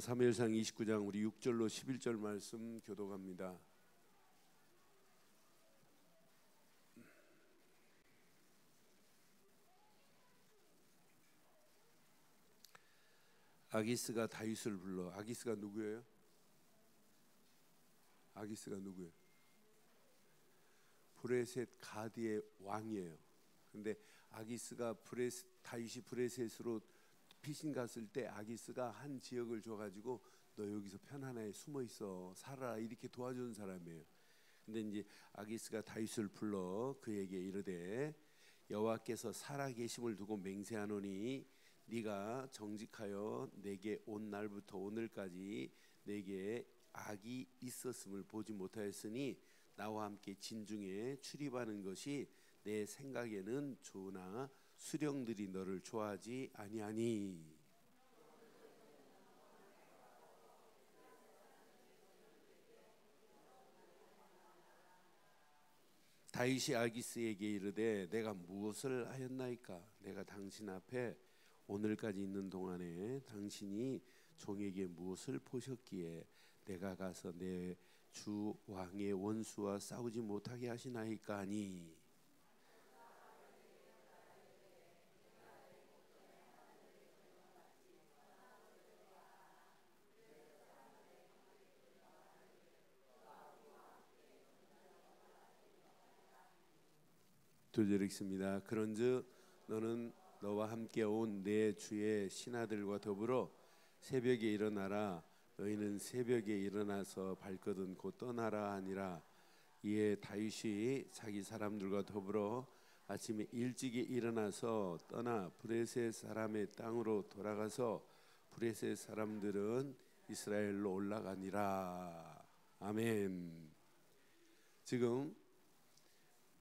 사무엘상 29장 우리 6절로 11절 말씀 교독합니다. 아기스가 다윗을 불러. 아기스가 누구예요? 아기스가 누구예요? 브레셋 가드의 왕이에요. 근데 아기스가 다윗이 브레셋으로 피신 갔을 때 아기스가 한 지역을 줘가지고 너 여기서 편안하게 숨어 있어 살아 이렇게 도와주는 사람이에요. 근데 이제 아기스가 다윗을 불러 그에게 이르되 여호와께서 살아계심을 두고 맹세하노니 네가 정직하여 내게 온 날부터 오늘까지 내게 악이 있었음을 보지 못하였으니 나와 함께 진중에 출입하는 것이 내 생각에는 좋으나 수령들이 너를 좋아하지 아니하니. 다윗이 아기스에게 이르되 내가 무엇을 하였나이까? 내가 당신 앞에 오늘까지 있는 동안에 당신이 종에게 무엇을 보셨기에 내가 가서 내 주 왕의 원수와 싸우지 못하게 하시나이까 하니. 두 절 읽습니다. 그런즉 너는 너와 함께 온 내 주의 신하들과 더불어 새벽에 일어나라. 너희는 새벽에 일어나서 발거든 곧 떠나라 하니라. 이에 다윗이 자기 사람들과 더불어 아침에 일찍이 일어나서 떠나 브레셋 사람의 땅으로 돌아가서 브레셋 사람들은 이스라엘로 올라가니라. 아멘. 지금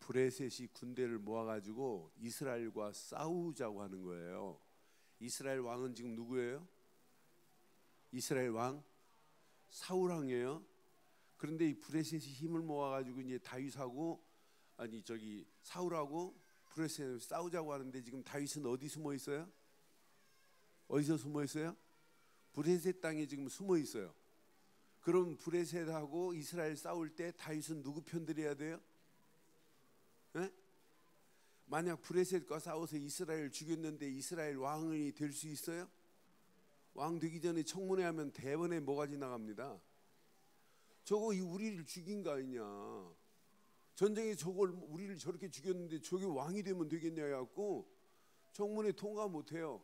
브레셋이 군대를 모아가지고 이스라엘과 싸우자고 하는 거예요. 이스라엘 왕은 지금 누구예요? 이스라엘 왕 사울 왕이에요. 그런데 이 브레셋이 힘을 모아가지고 이제 다윗하고 사울하고 브레셋을 싸우자고 하는데 지금 다윗은 어디 숨어 있어요? 어디서 숨어 있어요? 브레셋 땅에 지금 숨어 있어요. 그럼 브레셋하고 이스라엘 싸울 때 다윗은 누구 편 들어야 돼요? 네? 만약 브레셋과 싸워서 이스라엘 죽였는데 이스라엘 왕이 될 수 있어요? 왕 되기 전에 청문회 하면 대번에 뭐가 지나갑니다. 저거 우리를 죽인 거 아니냐. 전쟁에 저걸 우리를 저렇게 죽였는데 저게 왕이 되면 되겠냐 해갖고 청문회 통과 못해요.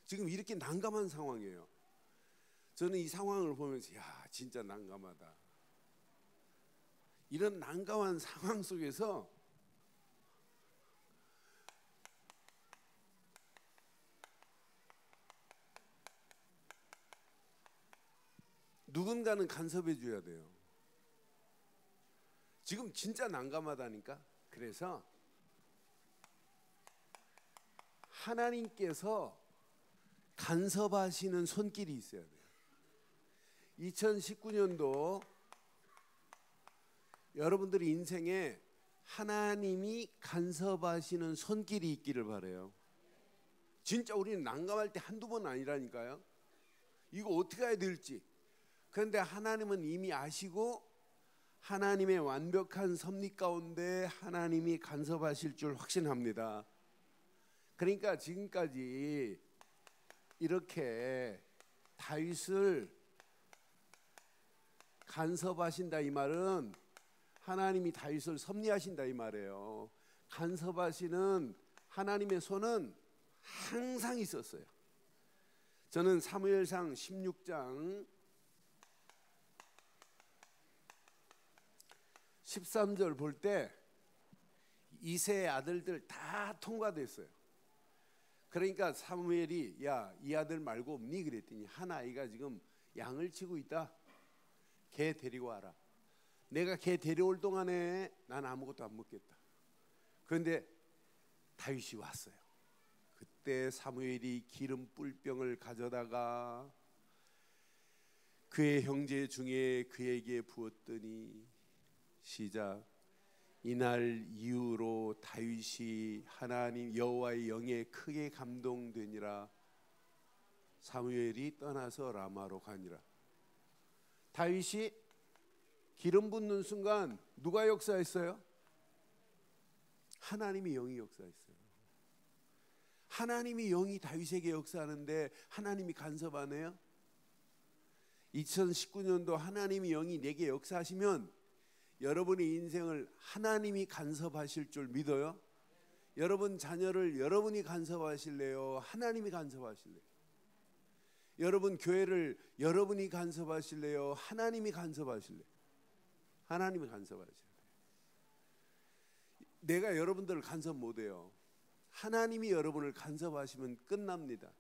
지금 이렇게 난감한 상황이에요. 저는 이 상황을 보면서 야 진짜 난감하다. 이런 난감한 상황 속에서 누군가는 간섭해 줘야 돼요. 지금 진짜 난감하다니까. 그래서 하나님께서 간섭하시는 손길이 있어야 돼요. 2019년도 여러분들의 인생에 하나님이 간섭하시는 손길이 있기를 바라요. 진짜 우리는 난감할 때 한두 번 아니라니까요. 이거 어떻게 해야 될지. 그런데 하나님은 이미 아시고 하나님의 완벽한 섭리 가운데 하나님이 간섭하실 줄 확신합니다. 그러니까 지금까지 이렇게 다윗을 간섭하신다 이 말은 하나님이 다윗을 섭리하신다 이 말이에요. 간섭하시는 하나님의 손은 항상 있었어요. 저는 사무엘상 16장 13절 볼 때 이새의 아들들 다 통과됐어요. 그러니까 사무엘이 야, 이 아들 말고 없니? 그랬더니 한 아이가 지금 양을 치고 있다. 개 데리고 와라. 내가 개 데려올 동안에 난 아무것도 안 먹겠다. 그런데 다윗이 왔어요. 그때 사무엘이 기름 뿔병을 가져다가 그의 형제 중에 그에게 부었더니 시작. 이날 이후로 다윗이 하나님 여호와의 영에 크게 감동되니라. 사무엘이 떠나서 라마로 가니라. 다윗이 기름 붓는 순간 누가 역사했어요? 하나님이 영이 역사했어요. 하나님이 영이 다윗에게 역사하는데 하나님이 간섭 안 해요? 2019년도 하나님이 영이 내게 역사하시면 여러분의 인생을 하나님이 간섭하실 줄 믿어요? 여러분 자녀를 여러분이 간섭하실래요? 하나님이 간섭하실래요? 여러분 교회를 여러분이 간섭하실래요? 하나님이 간섭하실래요? 하나님이 간섭하셔야 돼요. 내가 여러분들을 간섭 못해요. 하나님이 여러분을 간섭하시면 끝납니다.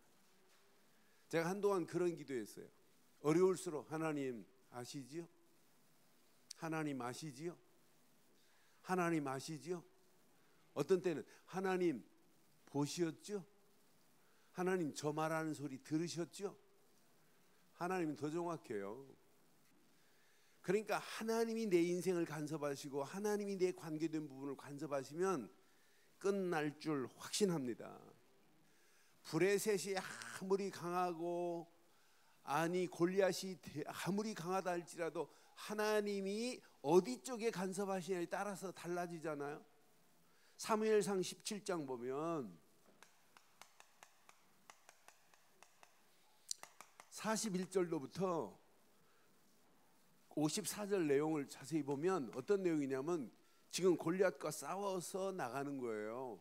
제가 한동안 그런 기도했어요. 어려울수록 하나님 아시지요? 하나님 아시지요? 하나님 아시지요? 어떤 때는 하나님 보시었죠? 하나님 저 말하는 소리 들으셨죠? 하나님은 더 정확해요. 그러니까 하나님이 내 인생을 간섭하시고 하나님이 내 관계된 부분을 간섭하시면 끝날 줄 확신합니다. 브레셋이 아무리 강하고 아니 골리앗이 아무리 강하다 할지라도 하나님이 어디 쪽에 간섭하시냐에 따라서 달라지잖아요. 사무엘상 17장 보면 41절로부터 54절 내용을 자세히 보면 어떤 내용이냐면 지금 골리앗과 싸워서 나가는 거예요.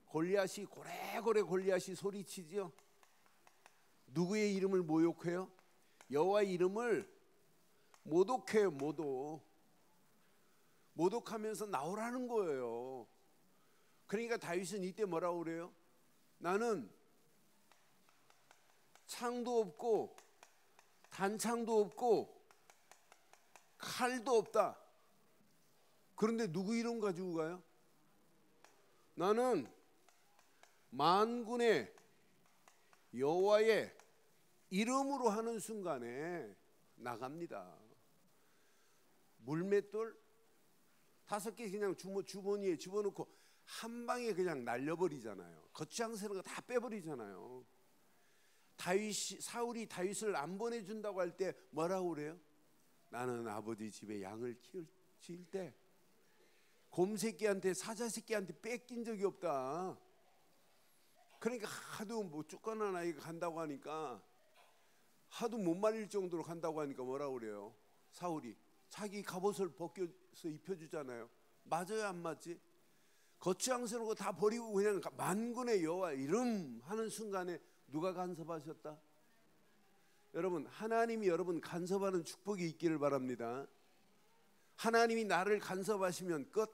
골리앗이 고래고래 골리앗이 소리치죠. 누구의 이름을 모욕해요? 여호와의 이름을 모독해요. 모독하면서 나오라는 거예요. 그러니까 다윗은 이때 뭐라고 그래요? 나는 창도 없고 단창도 없고 칼도 없다. 그런데 누구 이름 가지고 가요? 나는 만군의 여호와의 이름으로 하는 순간에 나갑니다. 물맷돌 5개 그냥 주머니에 집어넣고 한 방에 그냥 날려버리잖아요. 거추장스러운 거 다 빼버리잖아요. 사울이 다윗을 안 보내준다고 할 때 뭐라고 그래요? 나는 아버지 집에 양을 키울 때 곰새끼한테 사자새끼한테 뺏긴 적이 없다. 그러니까 하도 뭐 쫓겨난 아이가 간다고 하니까 하도 못 말릴 정도로 간다고 하니까 뭐라고 그래요? 사울이 자기 갑옷을 벗겨서 입혀주잖아요. 맞아요 안 맞지? 거추장스러운 거 다 버리고 그냥 만군의 여호와 이름 하는 순간에 누가 간섭하셨다? 여러분 하나님이 여러분 간섭하는 축복이 있기를 바랍니다. 하나님이 나를 간섭하시면 끝.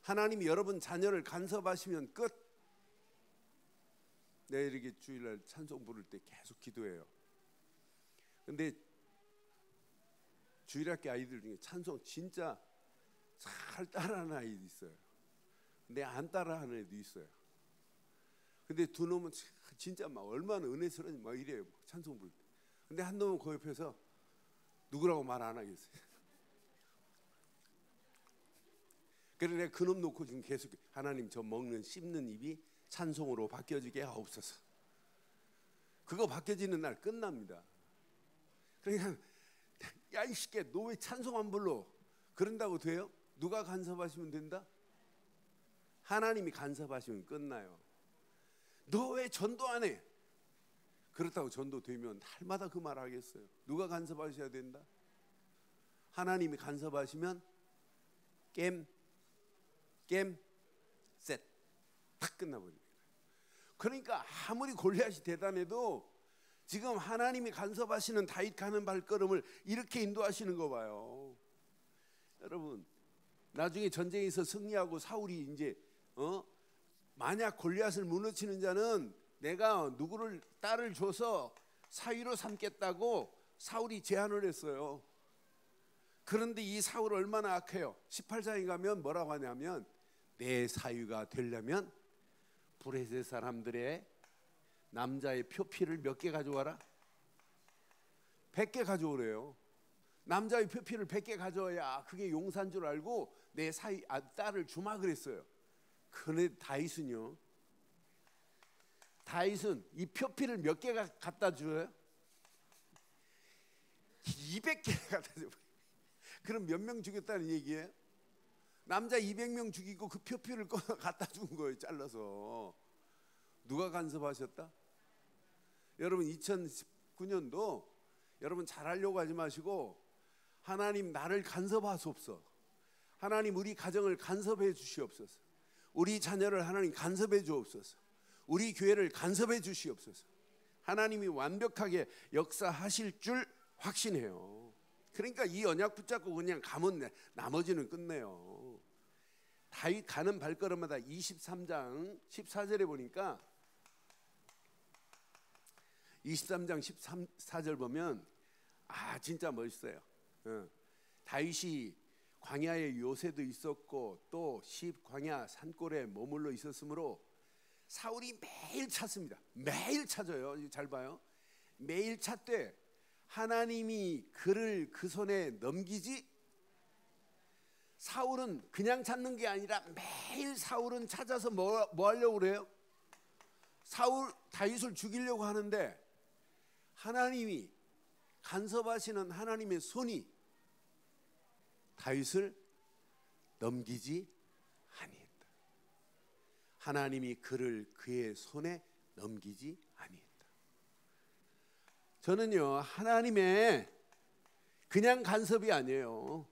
하나님이 여러분 자녀를 간섭하시면 끝. 내가 이렇게 주일날 찬송 부를 때 계속 기도해요. 근데 주일학교 아이들 중에 찬송 진짜 잘 따라하는 아이도 있어요. 근데 안 따라하는 애도 있어요. 근데 두 놈은 진짜 막 얼마나 은혜스러운지 막 이래요. 찬송 부를 때. 근데 한 놈은 그 옆에서 누구라고 말 안 하겠어요. 그래서 내가 그놈 놓고 지금 계속 하나님 저 먹는 씹는 입이 찬송으로 바뀌어지게 하옵소서. 그거 바뀌어지는 날 끝납니다. 그러니까 야 이 새끼야 너 왜 찬송 안 불러? 그런다고 돼요? 누가 간섭하시면 된다? 하나님이 간섭하시면 끝나요. 너 왜 전도 안 해? 그렇다고 전도 되면 날마다 그 말 하겠어요? 누가 간섭하셔야 된다? 하나님이 간섭하시면 셋 딱 끝나버립니다. 그러니까 아무리 골리앗이 대단해도 지금 하나님이 간섭하시는 다윗 가는 발걸음을 이렇게 인도하시는 거 봐요. 여러분 나중에 전쟁에서 승리하고 사울이 이제 만약 골리앗을 무너뜨리는 자는 내가 누구를 딸을 줘서 사위로 삼겠다고 사울이 제안을 했어요. 그런데 이 사울 얼마나 악해요. 18장에 가면 뭐라고 하냐면 내 사위가 되려면 브레셋 사람들의 남자의 표피를 몇 개 가져와라? 100개 가져오래요. 남자의 표피를 100개 가져와야 그게 용사인 줄 알고 내 딸을 주마 그랬어요. 그런데 다윗은요 다윗은 이 표피를 몇 개가 갖다 줘요? 200개 갖다 줘. 그럼 몇 명 죽였다는 얘기예요? 남자 200명 죽이고 그 표피를 갖다 준 거예요. 잘라서. 누가 간섭하셨다? 여러분 2019년도 여러분 잘하려고 하지 마시고 하나님 나를 간섭하소서. 하나님 우리 가정을 간섭해 주시옵소서. 우리 자녀를 하나님 간섭해 주옵소서. 우리 교회를 간섭해 주시옵소서. 하나님이 완벽하게 역사하실 줄 확신해요. 그러니까 이 언약 붙잡고 그냥 가면 나머지는 끝내요. 다윗 가는 발걸음마다 23장 14절에 보니까 23장 14절 보면 진짜 멋있어요. 다윗이 광야에 요새도 있었고 또 광야 산골에 머물러 있었으므로 사울이 매일 찾습니다. 매일 찾아요. 잘 봐요. 매일 찾되 하나님이 그를 그 손에 넘기지. 사울은 그냥 찾는 게 아니라 매일 사울은 찾아서 뭐 하려고 그래요? 다윗을 죽이려고 하는데 하나님이 간섭하시는 하나님의 손이 다윗을 넘기지 아니했다. 하나님이 그를 그의 손에 넘기지 아니했다. 저는요 하나님의 그냥 간섭이 아니에요.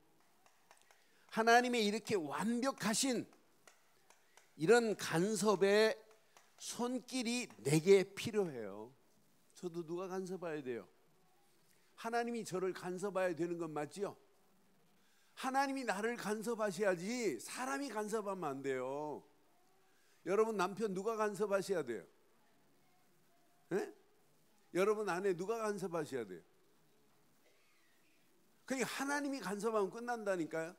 하나님의 이렇게 완벽하신 이런 간섭의 손길이 내게 필요해요. 저도 누가 간섭해야 돼요? 하나님이 저를 간섭해야 되는 건 맞지요? 하나님이 나를 간섭하셔야지 사람이 간섭하면 안 돼요. 여러분 남편 누가 간섭하셔야 돼요? 네? 여러분 아내 누가 간섭하셔야 돼요? 그러니까 하나님이 간섭하면 끝난다니까요.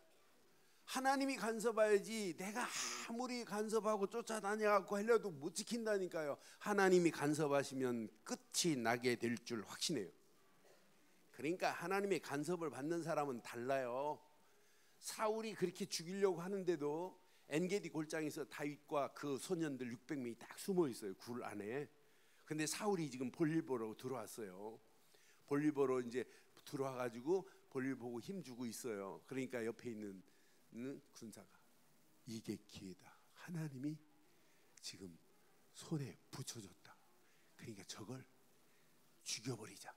하나님이 간섭해야지 내가 아무리 간섭하고 쫓아다녀갖고 하려도 못 지킨다니까요. 하나님이 간섭하시면 끝이 나게 될 줄 확신해요. 그러니까 하나님의 간섭을 받는 사람은 달라요. 사울이 그렇게 죽이려고 하는데도 엔게디 골장에서 다윗과 그 소년들 600명이 딱 숨어 있어요. 굴 안에. 근데 사울이 지금 볼일 보러 들어왔어요. 볼일 보러 이제 들어와가지고 볼일 보고 힘주고 있어요. 그러니까 옆에 있는 군사가 이게 기회다. 하나님이 지금 손에 붙여줬다. 그러니까 저걸 죽여버리자.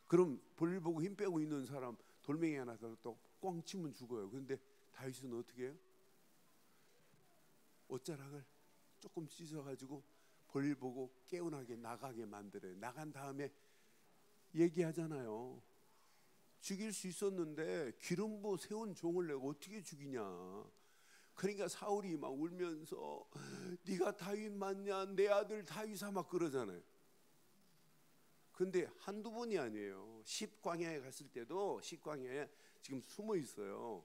그럼 볼일 보고 힘 빼고 있는 사람 돌멩이 하나 또 꽝 치면 죽어요. 그런데 다윗은 어떻게 해요? 옷자락을 조금 씻어가지고 볼일 보고 개운하게 나가게 만들어요. 나간 다음에 얘기하잖아요. 죽일 수 있었는데 기름 부어 세운 종을 내가 어떻게 죽이냐. 그러니까 사울이 막 울면서 네가 다윗 맞냐, 내 아들 다윗아 막 그러잖아요. 근데 한두 번이 아니에요. 십광야에 갔을 때도 십광야에 지금 숨어 있어요.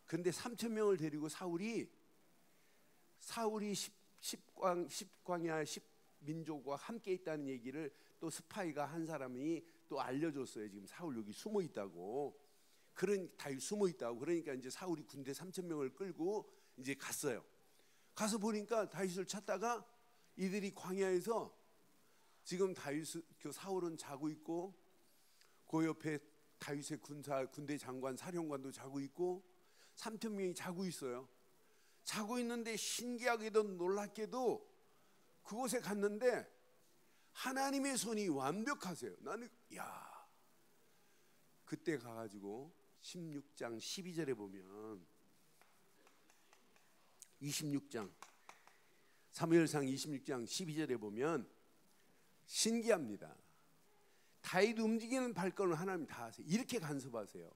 근데 3,000명을 데리고 사울이 십광야 십민족과 함께 있다는 얘기를 또 스파이가 한 사람이 또 알려줬어요. 지금 사울 여기 숨어 있다고. 그런 다윗 숨어 있다고. 그러니까 이제 사울이 군대 3,000명을 끌고 이제 갔어요. 가서 보니까 다윗을 찾다가 이들이 광야에서 지금 그 사울은 자고 있고 그 옆에 다윗의 군대 장관 사령관도 자고 있고 3,000명이 자고 있어요. 자고 있는데 신기하게도 놀랍게도 그곳에 갔는데 하나님의 손이 완벽하세요. 나는 그때 가가지고 16장 12절에 보면 26장 사무엘상 26장 12절에 보면 신기합니다. 다윗 움직이는 발걸음을 하나님 다 하세요. 이렇게 간섭하세요.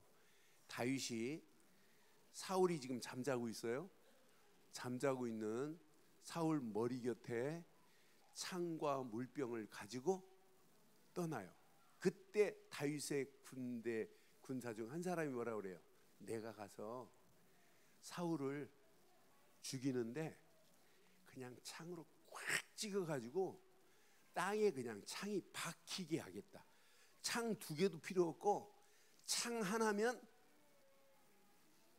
다윗이 사울이 지금 잠자고 있어요. 잠자고 있는 사울 머리 곁에 창과 물병을 가지고 떠나요. 그때 다윗의 군사 중 한 사람이 뭐라 그래요? 내가 가서 사울을 죽이는데 그냥 창으로 꽉 찍어가지고 땅에 그냥 창이 박히게 하겠다. 창 2개도 필요 없고 창 하나면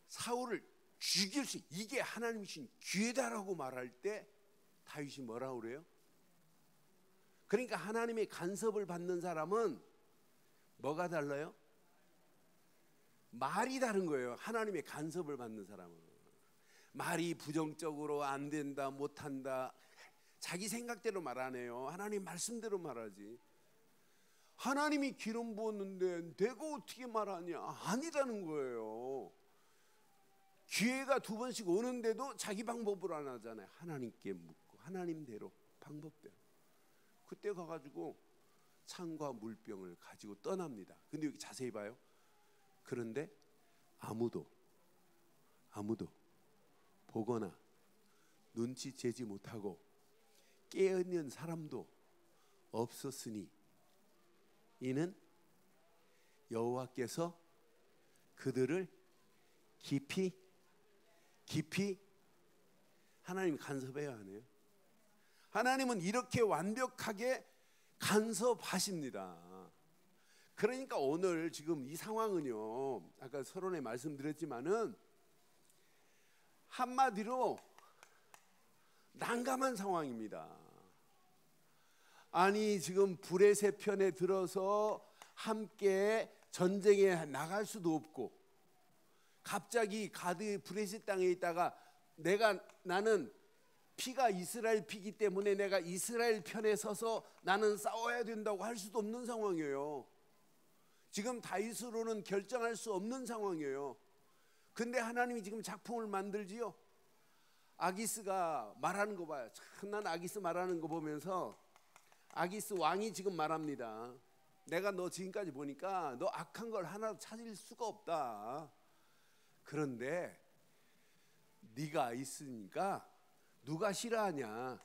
사울을 죽일 수, 이게 하나님이 주신 기회다라고 말할 때 다윗이 뭐라고 그래요? 그러니까 하나님의 간섭을 받는 사람은 뭐가 달라요? 말이 다른 거예요. 하나님의 간섭을 받는 사람은 말이 부정적으로 안 된다, 못한다, 자기 생각대로 말 안 해요. 하나님 말씀대로 말하지. 하나님이 기름 부었는데 내가 어떻게 말하냐? 아니라는 거예요. 기회가 2번씩 오는데도 자기 방법으로 안 하잖아요. 하나님께 묻고 하나님대로, 방법대로. 그때 가가지고 창과 물병을 가지고 떠납니다. 근데 여기 자세히 봐요. 그런데 아무도 보거나 눈치채지 못하고 깨어있는 사람도 없었으니 이는 여호와께서 그들을 깊이 하나님 간섭해야 하네요. 하나님은 이렇게 완벽하게 간섭하십니다. 그러니까 오늘 지금 이 상황은요, 아까 서론에 말씀드렸지만은 한마디로 난감한 상황입니다. 아니 지금 브레셋 편에 들어서 함께 전쟁에 나갈 수도 없고, 갑자기 가드 브레셋 땅에 있다가 나는 피가 이스라엘 피기 때문에 내가 이스라엘 편에 서서 나는 싸워야 된다고 할 수도 없는 상황이에요. 지금 다윗으로는 결정할 수 없는 상황이에요. 근데 하나님이 지금 작품을 만들지요. 아기스가 말하는 거 봐요. 참, 난 아기스 말하는 거 보면서 아기스 왕이 지금 말합니다. 내가 너 지금까지 보니까 너 악한 걸 하나도 찾을 수가 없다. 그런데 네가 있으니까 누가 싫어하냐?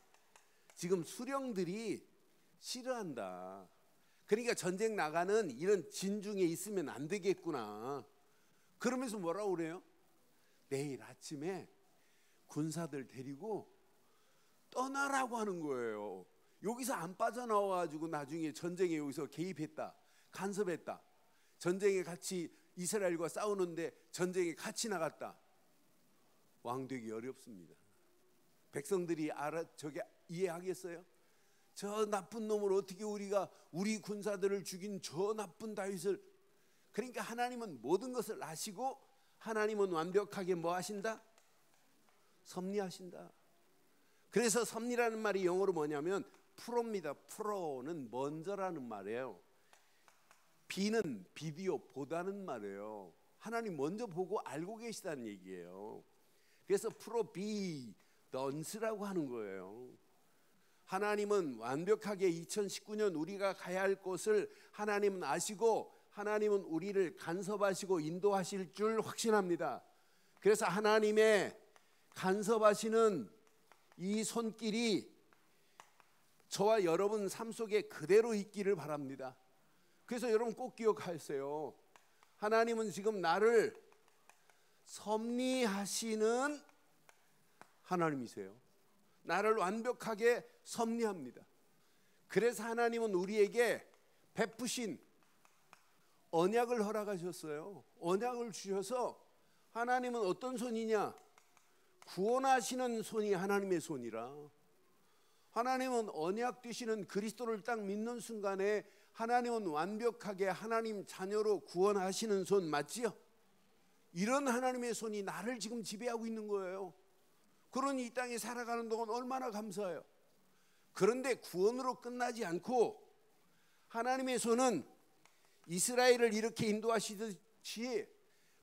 지금 수령들이 싫어한다. 그러니까 전쟁 나가는 이런 진중에 있으면 안 되겠구나. 그러면서 뭐라고 그래요? 내일 아침에 군사들 데리고 떠나라고 하는 거예요. 여기서 안 빠져나와가지고 나중에 전쟁에 여기서 개입했다, 간섭했다, 전쟁에 같이 이스라엘과 싸우는데 전쟁에 같이 나갔다, 왕 되기 어렵습니다. 백성들이 저게 이해하겠어요? 저 나쁜 놈을 어떻게 우리 군사들을 죽인 저 나쁜 다윗을. 그러니까 하나님은 모든 것을 아시고 하나님은 완벽하게 뭐 하신다? 섭리하신다. 그래서 섭리라는 말이 영어로 뭐냐면 프로입니다. 프로는 먼저라는 말이에요. 비는 비디오 보다는 말이에요. 하나님 먼저 보고 알고 계시다는 얘기예요. 그래서 프로비던스라고 하는 거예요. 하나님은 완벽하게 2019년 우리가 가야 할 곳을 하나님은 아시고 하나님은 우리를 간섭하시고 인도하실 줄 확신합니다. 그래서 하나님의 간섭하시는 이 손길이 저와 여러분 삶 속에 그대로 있기를 바랍니다. 그래서 여러분 꼭 기억하세요. 하나님은 지금 나를 섭리하시는 하나님이세요. 나를 완벽하게 섭리합니다. 그래서 하나님은 우리에게 베푸신 언약을 허락하셨어요. 언약을 주셔서 하나님은 어떤 손이냐? 구원하시는 손이 하나님의 손이라. 하나님은 언약 되시는 그리스도를 딱 믿는 순간에 하나님은 완벽하게 하나님 자녀로 구원하시는 손 맞지요? 이런 하나님의 손이 나를 지금 지배하고 있는 거예요. 그러니 이 땅에 살아가는 동안 얼마나 감사해요. 그런데 구원으로 끝나지 않고 하나님의 손은 이스라엘을 이렇게 인도하시듯이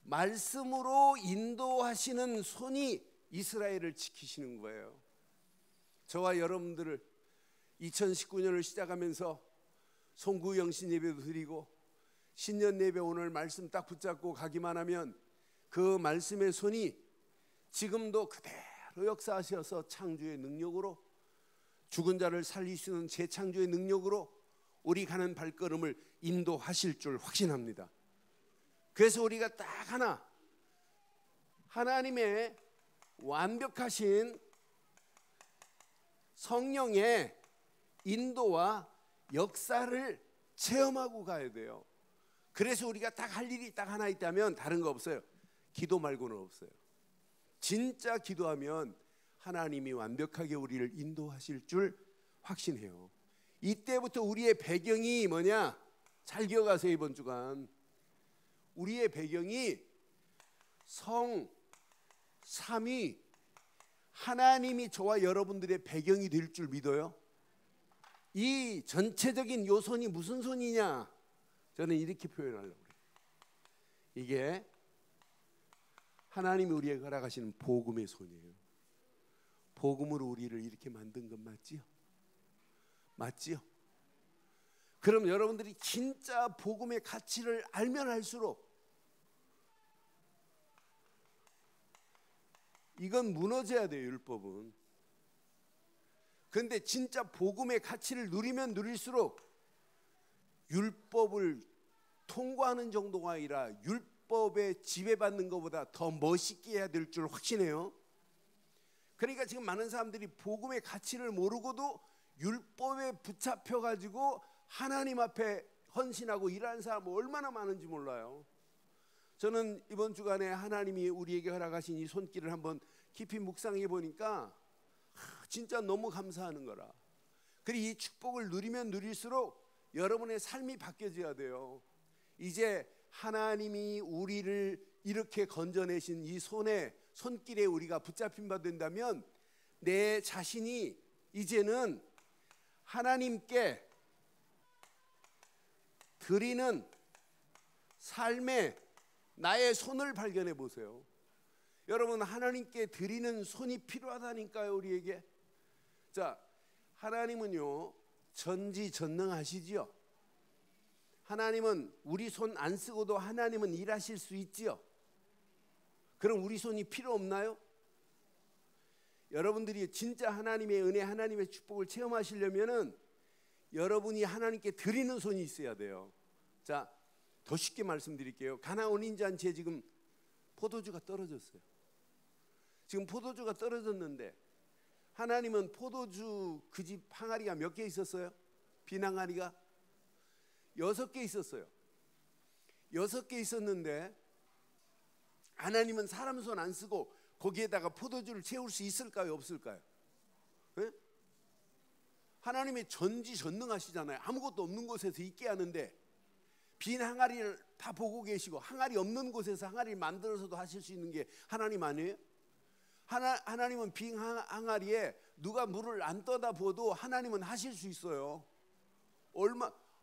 말씀으로 인도하시는 손이 이스라엘을 지키시는 거예요. 저와 여러분들을 2019년을 시작하면서 송구영신 예배도 드리고 신년 예배 오늘 말씀 딱 붙잡고 가기만 하면 그 말씀의 손이 지금도 그대로 역사하셔서 창조의 능력으로, 죽은 자를 살리시는 재창조의 능력으로 우리 가는 발걸음을 인도하실 줄 확신합니다. 그래서 우리가 딱 하나, 하나님의 완벽하신 성령의 인도와 역사를 체험하고 가야 돼요. 그래서 우리가 딱 할 일이 딱 하나 있다면 다른 거 없어요. 기도 말고는 없어요. 진짜 기도하면 하나님이 완벽하게 우리를 인도하실 줄 확신해요. 이때부터 우리의 배경이 뭐냐? 잘 기억하세요. 이번 주간 우리의 배경이 성 삼위 하나님이 저와 여러분들의 배경이 될 줄 믿어요? 이 전체적인 요손이 무슨 손이냐? 저는 이렇게 표현하려고 그래요. 이게 하나님이 우리에게 허락하시는 복음의 손이에요. 복음으로 우리를 이렇게 만든 건 맞지요? 맞지요? 그럼 여러분들이 진짜 복음의 가치를 알면 알수록 이건 무너져야 돼요. 율법은. 그런데 진짜 복음의 가치를 누리면 누릴수록 율법을 통과하는 정도가 아니라 율법에 지배받는 것보다 더 멋있게 해야 될 줄 확신해요. 그러니까 지금 많은 사람들이 복음의 가치를 모르고도 율법에 붙잡혀 가지고 하나님 앞에 헌신하고 일하는 사람 얼마나 많은지 몰라요. 저는 이번 주간에 하나님이 우리에게 허락하신 이 손길을 한번 깊이 묵상해 보니까 진짜 너무 감사하는 거라. 그리고 이 축복을 누리면 누릴수록 여러분의 삶이 바뀌어져야 돼요. 이제 하나님이 우리를 이렇게 건져내신 이 손길에 우리가 붙잡힌 바 된다면 내 자신이 이제는 하나님께 드리는 삶에 나의 손을 발견해 보세요. 여러분, 하나님께 드리는 손이 필요하다니까요, 우리에게. 자, 하나님은요 전지전능하시지요. 하나님은 우리 손 안 쓰고도 하나님은 일하실 수 있지요. 그럼 우리 손이 필요 없나요? 여러분들이 진짜 하나님의 은혜, 하나님의 축복을 체험하시려면은 여러분이 하나님께 드리는 손이 있어야 돼요. 자, 더 쉽게 말씀드릴게요. 가나안 혼인잔치에 지금 포도주가 떨어졌어요. 지금 포도주가 떨어졌는데 하나님은 포도주 그 집 항아리가 몇 개 있었어요? 빈 항아리가 6개 있었어요. 6개 있었는데 하나님은 사람 손 안 쓰고 거기에다가 포도주를 채울 수 있을까요? 없을까요? 네? 하나님의 전지전능하시잖아요. 아무것도 없는 곳에서 있게 하는데 빈 항아리를 다 보고 계시고 항아리 없는 곳에서 항아리를 만들어서도 하실 수 있는 게 하나님 아니에요? 하나님은 빈 항아리에 누가 물을 안 떠다 부어도 하나님은 하실 수 있어요.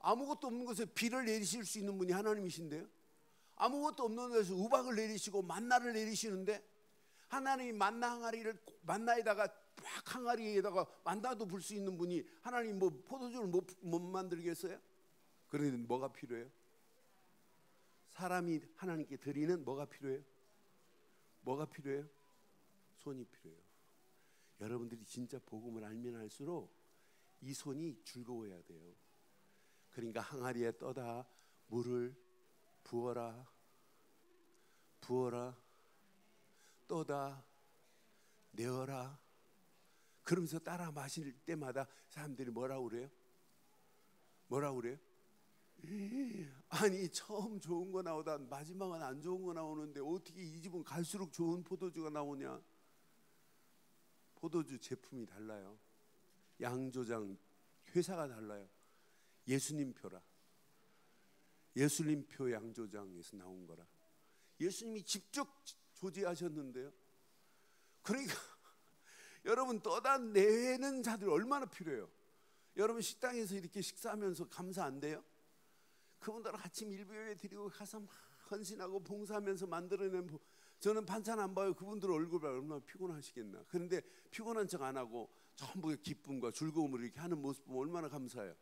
아무것도 없는 곳에 비를 내리실 수 있는 분이 하나님이신데요. 아무것도 없는 곳에서 우박을 내리시고 만나를 내리시는데 하나님이 만나에다가 막 항아리에다가 만나도 불 수 있는 분이 하나님 뭐 포도주를 못 만들겠어요? 그런데 뭐가 필요해요? 사람이 하나님께 드리는 뭐가 필요해요? 뭐가 필요해요? 손이 필요해요. 여러분들이 진짜 복음을 알면 알수록 이 손이 즐거워야 돼요. 그러니까 항아리에 떠다 물을 부어라 떠다 내어라. 그러면서 따라 마실 때마다 사람들이 뭐라고 그래요? 아니 처음 좋은 거 나오다 마지막은 안 좋은 거 나오는데 어떻게 이 집은 갈수록 좋은 포도주가 나오냐? 포도주 제품이 달라요. 양조장 회사가 달라요. 예수님표라. 예수님표 양조장에서 나온 거라. 예수님이 직접 조제하셨는데요. 그러니까 여러분 떠다 내는 자들 얼마나 필요해요. 여러분 식당에서 이렇게 식사하면서 감사 안 돼요? 그분들은 아침 일부에 드리고 가서 막 헌신하고 봉사하면서 만들어낸 저는 반찬 안 봐요. 그분들 얼굴 봐 얼마나 피곤하시겠나. 그런데 피곤한 척 안 하고 전부 기쁨과 즐거움으로 이렇게 하는 모습 보면 얼마나 감사해요.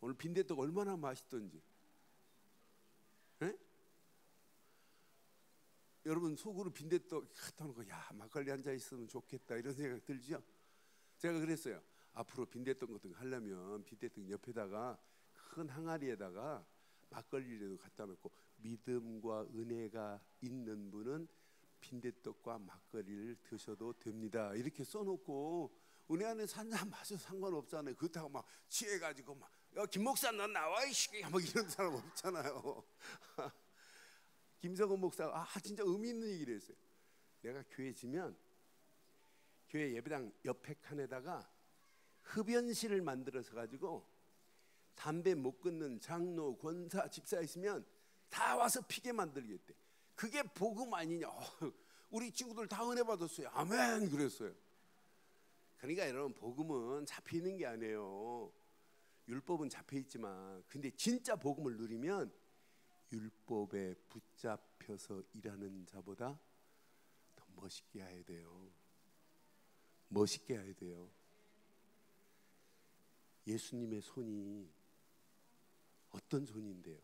오늘 빈대떡 얼마나 맛있던지. 에? 여러분 속으로 빈대떡 갖다 놓고 야 막걸리 한 잔 있으면 좋겠다 이런 생각 들죠? 제가 그랬어요. 앞으로 빈대떡 같은 거 하려면 빈대떡 옆에다가 큰 항아리에다가 막걸리라도 갖다 놓고 믿음과 은혜가 있는 분은 빈대떡과 막걸리를 드셔도 됩니다. 이렇게 써놓고 은혜 안에서 한 잔 마셔도 상관없잖아요. 그렇다고 막 취해가지고 막 야, 김 목사 너 나와 이씨 막 이런 사람 없잖아요. 김성원 목사가 진짜 의미 있는 얘기를 했어요. 내가 교회 지면 교회 예배당 옆에 칸에다가 흡연실을 만들어서 가지고 담배 못 끊는 장로, 권사, 집사 있으면 다 와서 피게 만들겠대. 그게 복음 아니냐. 우리 친구들 다 은혜 받았어요. 아멘 그랬어요. 그러니까 여러분, 복음은 잡히는 게 아니에요. 율법은 잡혀있지만, 근데 진짜 복음을 누리면 율법에 붙잡혀서 일하는 자보다 더 멋있게 해야 돼요. 멋있게 해야 돼요. 예수님의 손이 어떤 손인데요?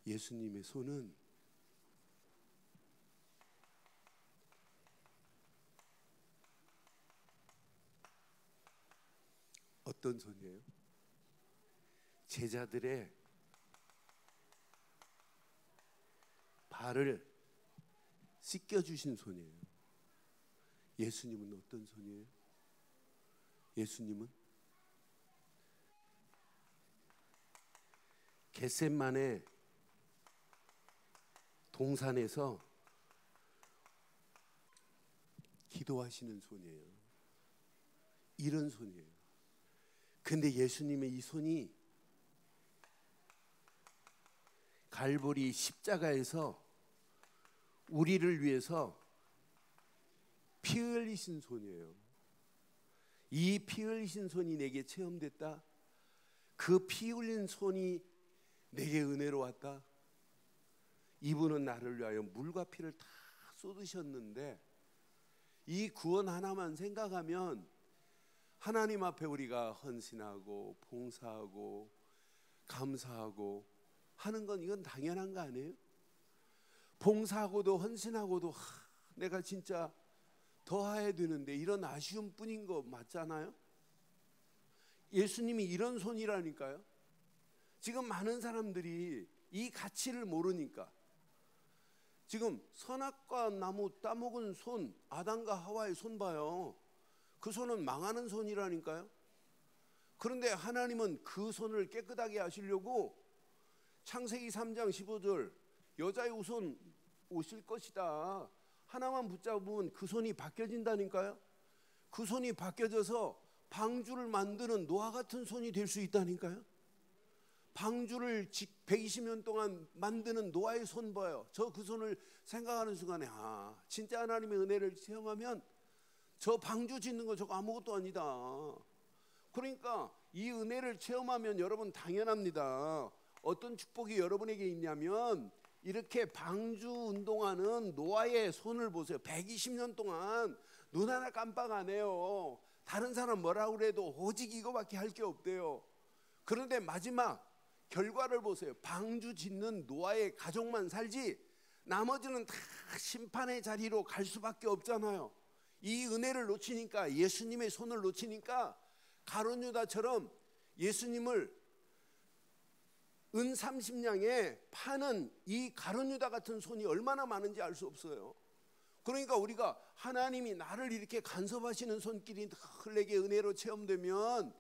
예수님의 손은 어떤 손이에요? 제자들의 발을 씻겨주신 손이에요. 예수님은 어떤 손이에요? 예수님은 겟세마네 동산에서 기도하시는 손이에요. 이런 손이에요. 근데 예수님의 이 손이 갈보리 십자가에서 우리를 위해서 피 흘리신 손이에요. 이 피 흘리신 손이 내게 체험됐다. 그 피 흘린 손이 내게 은혜로 왔다. 이분은 나를 위하여 물과 피를 다 쏟으셨는데, 이 구원 하나만 생각하면 하나님 앞에 우리가 헌신하고 봉사하고 감사하고 하는 건 이건 당연한 거 아니에요? 봉사하고도 헌신하고도 내가 진짜 더 해야 되는데 이런 아쉬움 뿐인 거 맞잖아요? 예수님이 이런 손이라니까요. 지금 많은 사람들이 이 가치를 모르니까 지금 선악과 나무 따먹은 손, 아담과 하와의 손 봐요. 그 손은 망하는 손이라니까요. 그런데 하나님은 그 손을 깨끗하게 하시려고 창세기 3장 15절 여자의 우선 오실 것이다. 하나만 붙잡으면 그 손이 바뀌어진다니까요. 그 손이 바뀌어져서 방주를 만드는 노아 같은 손이 될 수 있다니까요. 방주를 120년 동안 만드는 노아의 손 봐요. 저 그 손을 생각하는 순간에 진짜 하나님의 은혜를 체험하면 저 방주 짓는 거 저거 아무것도 아니다. 그러니까 이 은혜를 체험하면 여러분 당연합니다. 어떤 축복이 여러분에게 있냐면 이렇게 방주 운동하는 노아의 손을 보세요. 120년 동안 눈 하나 깜빡 안 해요. 다른 사람 뭐라고 그래도 오직 이거밖에 할 게 없대요. 그런데 마지막 결과를 보세요. 방주 짓는 노아의 가족만 살지 나머지는 다 심판의 자리로 갈 수밖에 없잖아요. 이 은혜를 놓치니까, 예수님의 손을 놓치니까 가룟 유다처럼 예수님을 은 30냥에 파는 이 가룟 유다 같은 손이 얼마나 많은지 알 수 없어요. 그러니까 우리가 하나님이 나를 이렇게 간섭하시는 손길이 내게 은혜로 체험되면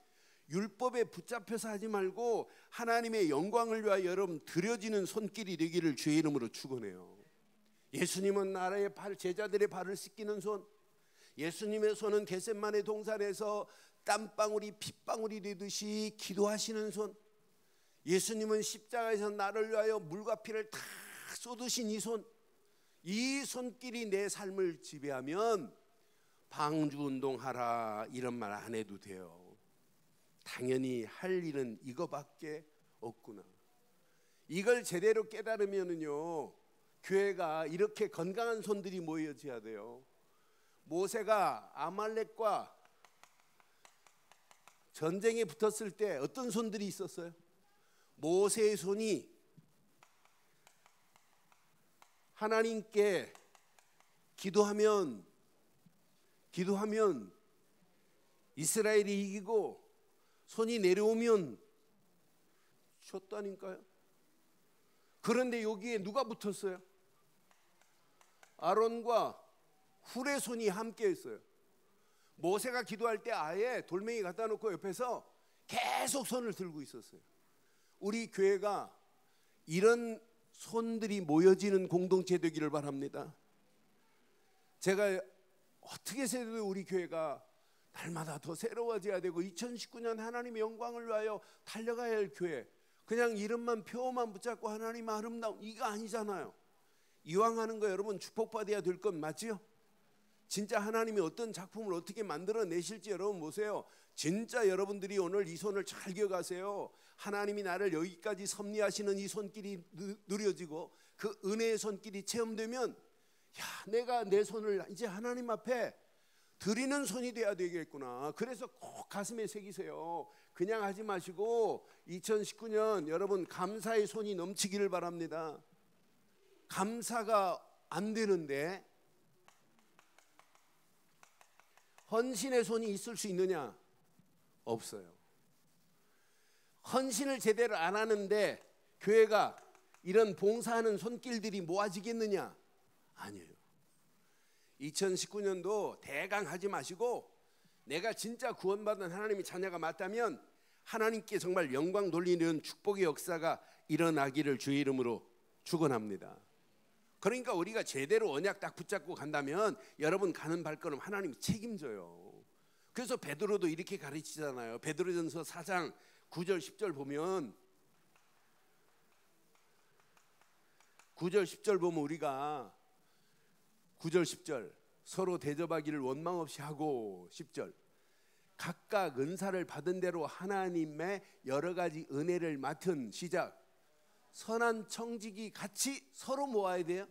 율법에 붙잡혀서 하지 말고 하나님의 영광을 위하여 여러분 드려지는 손길이 되기를 주의 이름으로 축원해요. 예수님은 나라의 제자들의 발을 씻기는 손, 예수님의 손은 겟세마네 동산에서 땀방울이 핏방울이 되듯이 기도하시는 손, 예수님은 십자가에서 나를 위하여 물과 피를 다 쏟으신 이 손, 이 손길이 내 삶을 지배하면 방주 운동하라 이런 말 안 해도 돼요. 당연히 할 일은 이거밖에 없구나. 이걸 제대로 깨달으면은요, 교회가 이렇게 건강한 손들이 모여져야 돼요. 모세가 아말렉과 전쟁에 붙었을 때 어떤 손들이 있었어요? 모세의 손이 하나님께 기도하면 이스라엘이 이기고 손이 내려오면 졌다니까요. 그런데 여기에 누가 붙었어요? 아론과 훌의 손이 함께 했어요. 모세가 기도할 때 아예 돌멩이 갖다 놓고 옆에서 계속 손을 들고 있었어요. 우리 교회가 이런 손들이 모여지는 공동체 되기를 바랍니다. 제가 어떻게 해도 우리 교회가 날마다 더 새로워져야 되고 2019년 하나님의 영광을 위하여 달려가야 할 교회. 그냥 이름만 표어만 붙잡고 하나님 아름다운 이거 아니잖아요. 이왕 하는 거 여러분 축복받아야 될 건 맞지요? 진짜 하나님이 어떤 작품을 어떻게 만들어내실지 여러분 보세요. 진짜 여러분들이 오늘 이 손을 잘 기억하세요. 하나님이 나를 여기까지 섭리하시는 이 손길이 누려지고 그 은혜의 손길이 체험되면 내가 내 손을 이제 하나님 앞에 드리는 손이 돼야 되겠구나. 그래서 꼭 가슴에 새기세요. 그냥 하지 마시고 2019년 여러분 감사의 손이 넘치기를 바랍니다. 감사가 안 되는데 헌신의 손이 있을 수 있느냐? 없어요. 헌신을 제대로 안 하는데 교회가 이런 봉사하는 손길들이 모아지겠느냐? 아니에요. 2019년도 대강 하지 마시고 내가 진짜 구원받은 하나님의 자녀가 맞다면 하나님께 정말 영광 돌리는 축복의 역사가 일어나기를 주의 이름으로 축원합니다. 그러니까 우리가 제대로 언약 딱 붙잡고 간다면 여러분 가는 발걸음 하나님이 책임져요. 그래서 베드로도 이렇게 가르치잖아요. 베드로전서 4장 9절 10절 보면 9절 10절 보면 우리가 9절 10절 서로 대접하기를 원망 없이 하고 10절 각각 은사를 받은 대로 하나님의 여러 가지 은혜를 맡은 시작 선한 청지기 같이 서로 모아야 돼요.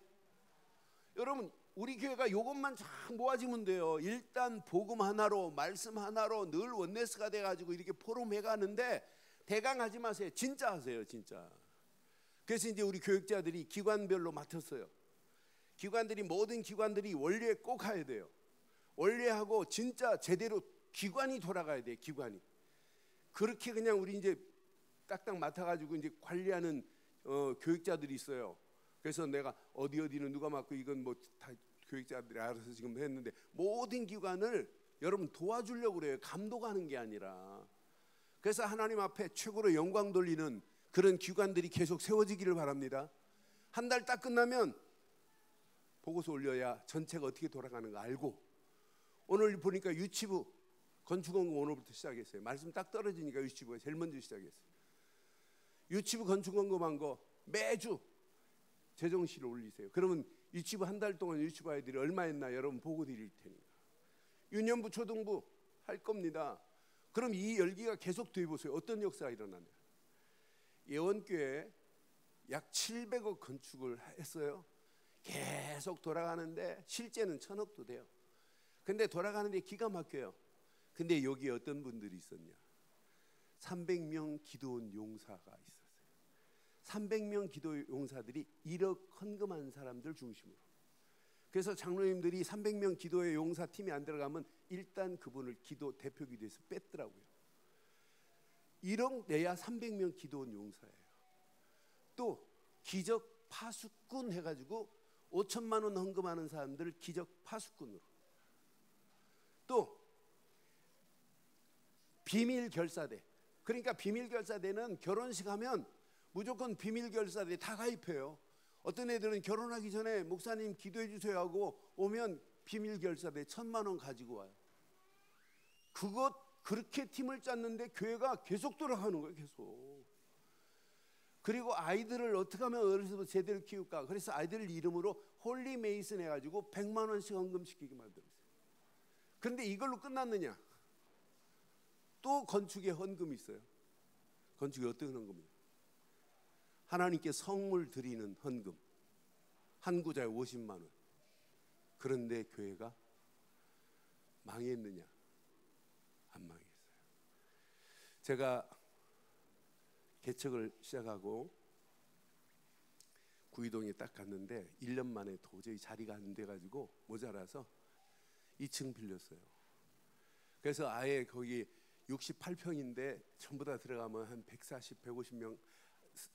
여러분 우리 교회가 이것만 쫙 모아지면 돼요. 일단 복음 하나로 말씀 하나로 늘 원네스가 돼가지고 이렇게 포럼해 가는데 대강 하지 마세요. 진짜 하세요. 진짜. 그래서 이제 우리 교육자들이 기관별로 맡았어요. 기관들이 모든 기관들이 원리에 꼭 가야 돼요. 원리하고 진짜 제대로 기관이 돌아가야 돼요. 기관이. 그렇게 그냥 우리 이제 딱딱 맡아가지고 이제 관리하는 교육자들이 있어요. 그래서 내가 어디는 누가 맡고 이건 뭐 다 교육자들이 알아서 지금 했는데 모든 기관을 여러분 도와주려고 그래요. 감독하는 게 아니라. 그래서 하나님 앞에 최고로 영광 돌리는 그런 기관들이 계속 세워지기를 바랍니다. 한 달 딱 끝나면 보고서 올려야 전체가 어떻게 돌아가는가 알고. 오늘 보니까 유치부 건축원금 오늘부터 시작했어요. 말씀 딱 떨어지니까 유치부가 제일 먼저 시작했어요. 유치부 건축원금한 거 매주 재정시를 올리세요. 그러면 유치부 한 달 동안 유치부 아이들이 얼마 했나 여러분 보고 드릴 테니까. 유년부 초등부 할 겁니다. 그럼 이 열기가 계속 돼 보세요. 어떤 역사가 일어나냐. 예원교회 약 700억 건축을 했어요. 계속 돌아가는데 실제는 1000억도 돼요. 근데 돌아가는데 기가 막혀요. 근데 여기에 어떤 분들이 있었냐. 300명 기도원 용사가 있었어요. 300명 기도 용사들이 1억 헌금한 사람들 중심으로. 그래서 장로님들이 300명 기도의 용사팀이 안 들어가면 일단 그분을 기도 대표 기도에서 뺐더라고요. 1억 내야 300명 기도원 용사예요. 또 기적 파수꾼 해가지고 5천만 원 헌금하는 사람들을 기적 파수꾼으로. 또 비밀 결사대. 그러니까 비밀 결사대는 결혼식 하면 무조건 비밀 결사대 다 가입해요. 어떤 애들은 결혼하기 전에 목사님 기도해 주세요 하고 오면 비밀 결사대 1000만 원 가지고 와요. 그렇게 팀을 짰는데 교회가 계속 돌아가는 거예요. 계속. 그리고 아이들을 어떻게 하면 어려서부터 제대로 키울까. 그래서 아이들 이름으로 홀리 메이슨 해가지고 100만 원씩 헌금시키게 만들었어요. 그런데 이걸로 끝났느냐. 또 건축에 헌금이 있어요. 건축에 어떤 헌금이에요? 하나님께 성물 드리는 헌금. 한 구자에 50만 원. 그런데 교회가 망했느냐? 안 망했어요. 제가 개척을 시작하고 구이동에 딱 갔는데 1년 만에 도저히 자리가 안 돼가지고 모자라서 2층 빌렸어요. 그래서 아예 거기 68평인데 전부 다 들어가면 한 140, 150명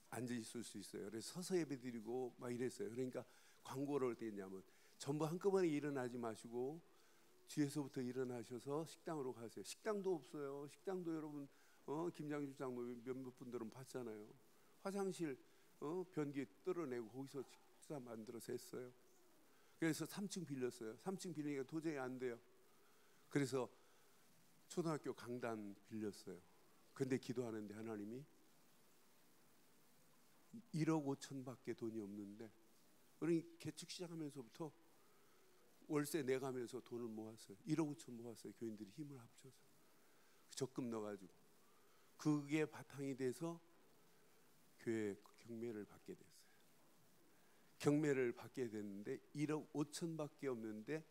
앉아 있을 수 있어요. 그래서 서서 예배 드리고 막 이랬어요. 그러니까 광고를 어떻게 했냐면 전부 한꺼번에 일어나지 마시고 뒤에서부터 일어나셔서 식당으로 가세요. 식당도 없어요. 식당도 여러분 김장주 장로 몇몇 분들은 봤잖아요. 화장실 변기에 떨어내고 거기서 식사 만들어서 했어요. 그래서 3층 빌렸어요. 3층 빌리니까 도저히 안 돼요. 그래서 초등학교 강단 빌렸어요. 근데 기도하는데 하나님이 1억 5천밖에 돈이 없는데, 우리 개축 시작하면서부터 월세 내가면서 돈을 모았어요. 1억 5천 모았어요. 교인들이 힘을 합쳐서 적금 넣어가지고. 그게 바탕이 돼서 교회 경매를 받게 됐어요. 경매를 받게 됐는데 1억 5천밖에 없는데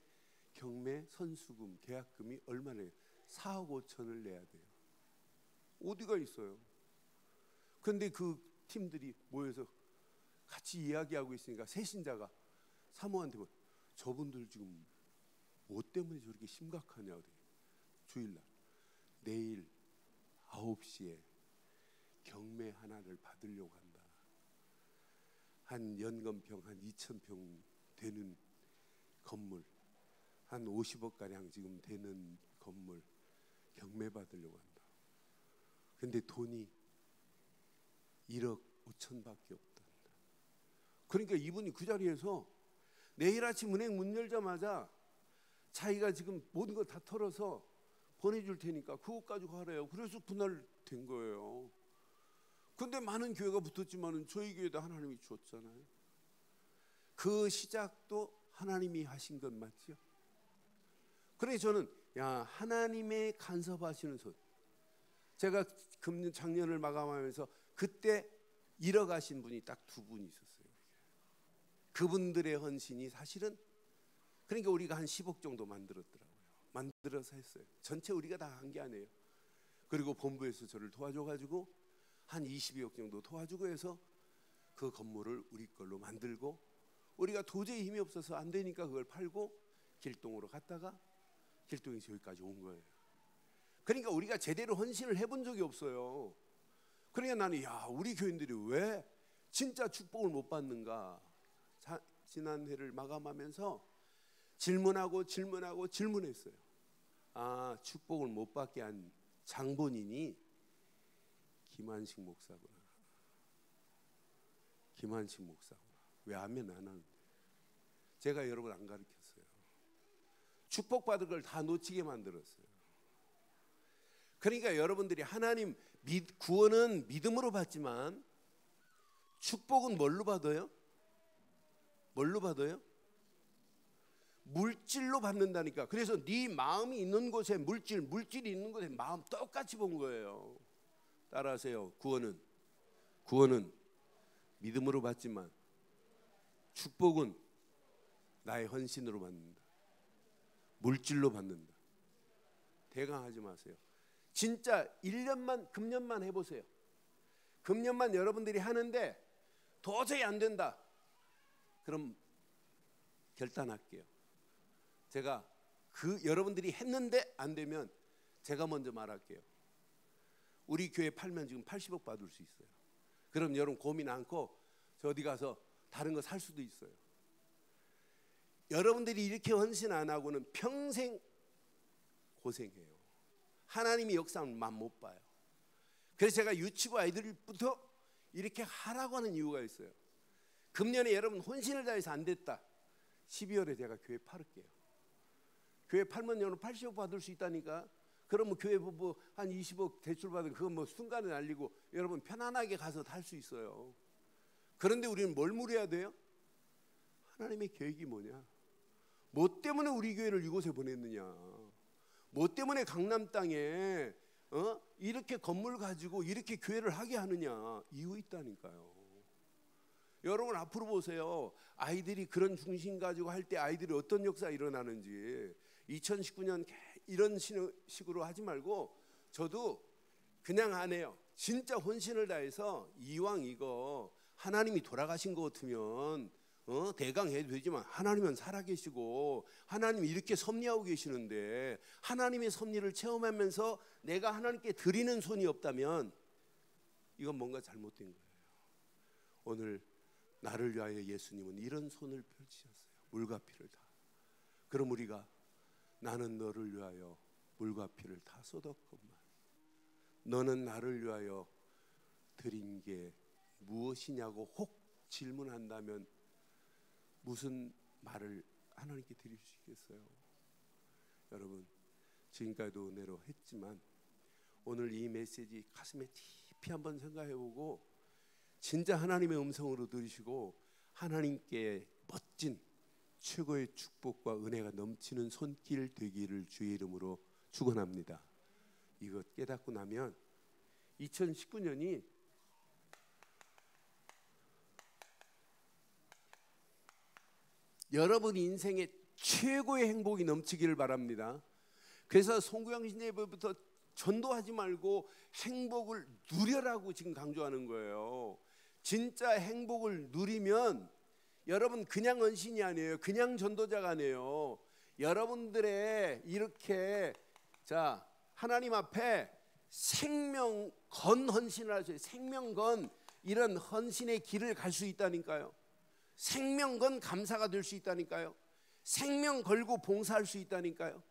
경매 선수금 계약금이 얼마나 4억 5천을 내야 돼요. 어디가 있어요? 근데 그 팀들이 모여서 같이 이야기하고 있으니까 세신자가 사모한테 뭐, 저분들 지금 뭐 때문에 저렇게 심각하냐. 주일날 내일 9시에 경매 하나를 받으려고 한다. 한 연건평 한 2,000평 되는 건물, 한 50억 가량 지금 되는 건물 경매 받으려고 한다. 근데 돈이 1억 5천밖에 없단다. 그러니까 이분이 그 자리에서 내일 아침 은행 문 열자마자 자기가 지금 모든 거 다 털어서 보내줄 테니까 그것 가지고 하래요. 그래서 그날 된 거예요. 근데 많은 교회가 붙었지만은 저희 교회도 하나님이 줬잖아요. 그 시작도 하나님이 하신 것 맞죠? 그래서 저는 하나님의 간섭하시는 손. 제가 작년을 마감하면서 그때 잃어가신 분이 딱 2분 있었어요. 그분들의 헌신이 사실은, 그러니까 우리가 한 10억 정도 만들었더라고요. 만들어서 했어요. 전체 우리가 다 한 게 아니에요. 그리고 본부에서 저를 도와줘가지고 한 22억 정도 도와주고 해서 그 건물을 우리 걸로 만들고, 우리가 도저히 힘이 없어서 안 되니까 그걸 팔고 길동으로 갔다가 길동에서 여기까지 온 거예요. 그러니까 우리가 제대로 헌신을 해본 적이 없어요. 그러니까 나는 우리 교인들이 왜 진짜 축복을 못 받는가. 지난 해를 마감하면서 질문했어요. 축복을 못 받게 한 장본인이 김한식 목사구나. 김한식 목사구나. 왜 아멘 안 하는데? 제가 여러분 안 가르쳤어요. 축복받을 걸 다 놓치게 만들었어요. 그러니까 여러분들이 하나님 구원은 믿음으로 받지만 축복은 뭘로 받아요? 뭘로 받아요? 물질로 받는다니까. 그래서 네 마음이 있는 곳에 물질이 있는 곳에 마음 똑같이 본 거예요. 따라하세요. 구원은 믿음으로 받지만 축복은 나의 헌신으로 받는다. 물질로 받는다. 대강하지 마세요. 진짜 1년만 금년만 해보세요. 금년만 여러분들이 하는데 도저히 안 된다. 그럼 결단할게요. 제가 여러분들이 했는데 안 되면 제가 먼저 말할게요. 우리 교회 팔면 지금 80억 받을 수 있어요. 그럼 여러분 고민 않고 저 어디 가서 다른 거 살 수도 있어요. 여러분들이 이렇게 헌신 안 하고는 평생 고생해요. 하나님이 역사는 맛 못 봐요. 그래서 제가 유치부 아이들부터 이렇게 하라고 하는 이유가 있어요. 금년에 여러분 혼신을 다해서 안 됐다. 12월에 제가 교회 팔을게요. 교회 팔면 여러분 80억 받을 수 있다니까. 그러면 교회 부부 한 20억 대출 받으면 그건 뭐 순간에 날리고 여러분 편안하게 가서 다 할 수 있어요. 그런데 우리는 뭘 물어야 돼요? 하나님의 계획이 뭐냐? 뭐 때문에 우리 교회를 이곳에 보냈느냐? 뭐 때문에 강남 땅에 이렇게 건물 가지고 이렇게 교회를 하게 하느냐? 이유 있다니까요. 여러분 앞으로 보세요. 아이들이 그런 중심 가지고 할 때 아이들이 어떤 역사가 일어나는지. 2019년 이런 식으로 하지 말고 저도 그냥 안 해요. 진짜 혼신을 다해서 이왕 이거 하나님이 돌아가신 것 같으면 대강 해도 되지만 하나님은 살아계시고 하나님이 이렇게 섭리하고 계시는데 하나님의 섭리를 체험하면서 내가 하나님께 드리는 손이 없다면 이건 뭔가 잘못된 거예요. 오늘 나를 위하여 예수님은 이런 손을 펼치셨어요. 물과 피를 다. 그럼 우리가 나는 너를 위하여 물과 피를 다 쏟았건만 너는 나를 위하여 드린 게 무엇이냐고 혹 질문한다면 무슨 말을 하나님께 드릴 수 있겠어요? 여러분 지금까지도 은혜로 했지만 오늘 이 메시지 가슴에 깊이 한번 생각해보고 진짜 하나님의 음성으로 들으시고 하나님께 멋진 최고의 축복과 은혜가 넘치는 손길 되기를 주의 이름으로 축원합니다. 이것 깨닫고 나면 2019년이 여러분 인생의 최고의 행복이 넘치기를 바랍니다. 그래서 송구영신 예배부터 전도하지 말고 행복을 누려라고 지금 강조하는 거예요. 진짜 행복을 누리면 여러분 그냥 헌신이 아니에요. 그냥 전도자가 아니에요. 여러분들의 이렇게 자 하나님 앞에 생명건 헌신을 하셔요. 생명건 이런 헌신의 길을 갈 수 있다니까요. 생명건 감사가 될 수 있다니까요. 생명 걸고 봉사할 수 있다니까요.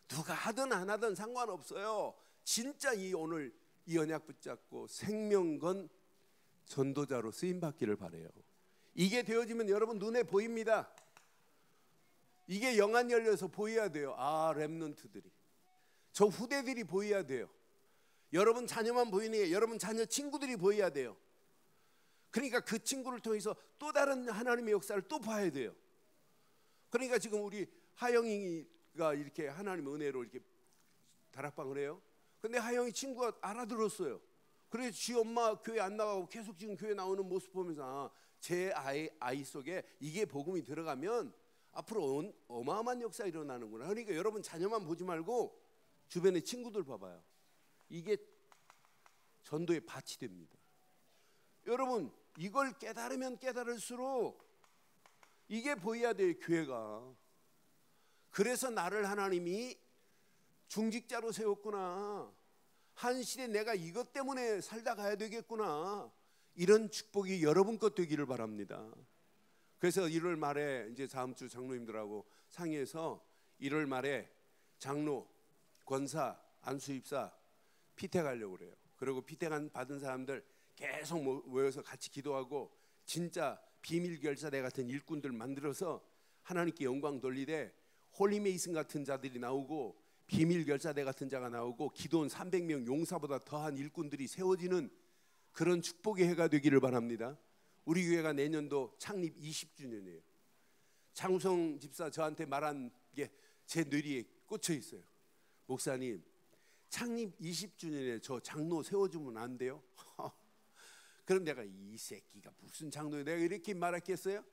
누가 하든 안 하든 상관없어요. 진짜 오늘 이 언약 붙잡고 생명건 전도자로 쓰임받기를 바라요. 이게 되어지면 여러분 눈에 보입니다. 이게 영안 열려서 보여야 돼요. 아, 렘넌트들이, 저 후대들이 보여야 돼요. 여러분 자녀만 보이는 게 여러분 자녀 친구들이 보여야 돼요. 그러니까 그 친구를 통해서 또 다른 하나님의 역사를 또 봐야 돼요. 그러니까 지금 우리 하영이가 이렇게 하나님의 은혜로 이렇게 다락방을 해요. 근데 하영이 친구가 알아들었어요. 그래서 지 엄마 교회 안 나가고 계속 지금 교회 나오는 모습 보면서 제 아이 속에 이게 복음이 들어가면 앞으로 어마어마한 역사 일어나는구나. 그러니까 여러분 자녀만 보지 말고 주변의 친구들 봐봐요. 이게 전도의 밭이 됩니다. 여러분 이걸 깨달으면 깨달을수록 이게 보여야 돼요. 교회가. 그래서 나를 하나님이 중직자로 세웠구나. 한 시대 내가 이것 때문에 살다 가야 되겠구나. 이런 축복이 여러분 것 되기를 바랍니다. 그래서 1월 말에 이제 다음 주 장로님들하고 상의해서 1월 말에 장로, 권사, 안수입사 피택하려고 그래요. 그리고 피택 받은 사람들 계속 모여서 같이 기도하고 진짜 비밀 결사대 같은 일꾼들 만들어서 하나님께 영광 돌리되 홀리메이슨 같은 자들이 나오고 비밀 결사대 같은 자가 나오고 기도원 300명 용사보다 더한 일꾼들이 세워지는 그런 축복의 해가 되기를 바랍니다. 우리 교회가 내년도 창립 20주년이에요. 장우성 집사 저한테 말한 게 제 뇌리에 꽂혀 있어요. 목사님 창립 20주년에 저 장로 세워주면 안 돼요? 그럼 내가 이 새끼가 무슨 장로에 내가 이렇게 말했겠어요?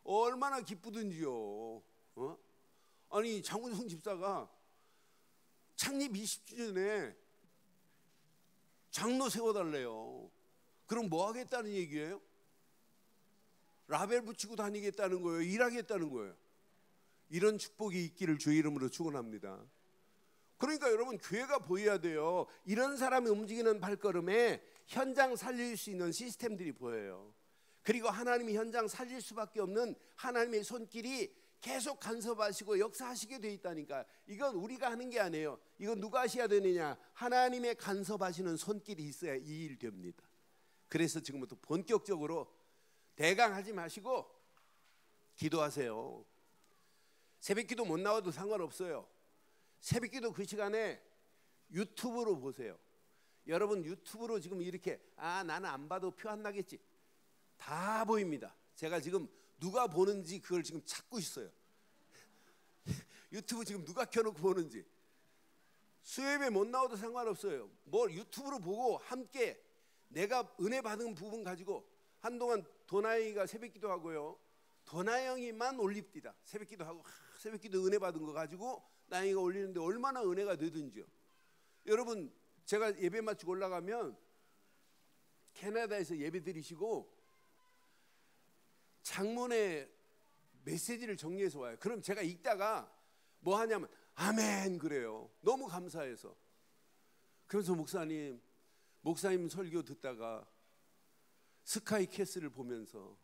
얼마나 기쁘든지요. 아니 장우성 집사가 창립 20주년에 장로 세워달래요. 그럼 뭐 하겠다는 얘기예요? 라벨 붙이고 다니겠다는 거예요? 일하겠다는 거예요? 이런 축복이 있기를 주의 이름으로 축원합니다. 그러니까 여러분 교회가 보여야 돼요. 이런 사람이 움직이는 발걸음에 현장 살릴 수 있는 시스템들이 보여요. 그리고 하나님이 현장 살릴 수밖에 없는 하나님의 손길이 계속 간섭하시고 역사하시게 돼 있다니까. 이건 우리가 하는 게 아니에요. 이건 누가 하셔야 되느냐? 하나님의 간섭하시는 손길이 있어야 이 일 됩니다. 그래서 지금부터 본격적으로 대강 하지 마시고 기도하세요. 새벽기도 못 나와도 상관없어요. 새벽기도 그 시간에 유튜브로 보세요. 여러분 유튜브로 지금 이렇게 나는 안 봐도 표 안 나겠지. 다 보입니다. 제가 지금 누가 보는지 그걸 지금 찾고 있어요. 유튜브 지금 누가 켜놓고 보는지. 수요예배 못 나와도 상관없어요. 뭘 유튜브로 보고 함께 내가 은혜 받은 부분 가지고 한동안 도나이가 새벽기도 하고요. 도나이 형이만 올립니다. 새벽기도 하고 새벽기도 은혜 받은 거 가지고 나이가 올리는데 얼마나 은혜가 되든지요. 여러분 제가 예배 마치고 올라가면 캐나다에서 예배 드리시고 장문의 메시지를 정리해서 와요. 그럼 제가 읽다가 뭐 하냐면 아멘 그래요. 너무 감사해서. 그래서 목사님 설교 듣다가 스카이캐슬을 보면서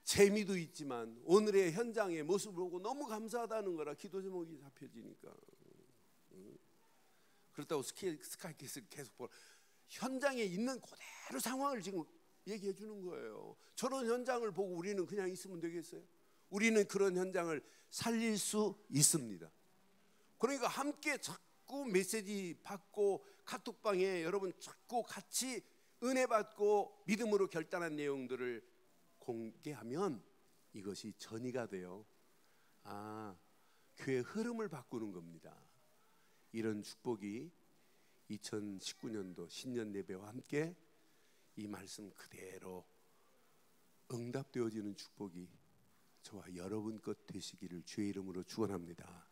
재미도 있지만 오늘의 현장의 모습을 보고 너무 감사하다는 거라 기도 제목이 잡혀지니까. 그렇다고 스카이캐슬 계속 보라. 현장에 있는 그대로 상황을 지금 얘기해 주는 거예요. 저런 현장을 보고 우리는 그냥 있으면 되겠어요? 우리는 그런 현장을 살릴 수 있습니다. 그러니까 함께 자꾸 메시지 받고 카톡방에 여러분 자꾸 같이 은혜 받고 믿음으로 결단한 내용들을 공개하면 이것이 전이가 돼요. 교회 흐름을 바꾸는 겁니다. 이런 축복이 2019년도 신년 예배와 함께 이 말씀 그대로 응답되어지는 축복이 저와 여러분 것 되시기를 주의 이름으로 축원합니다.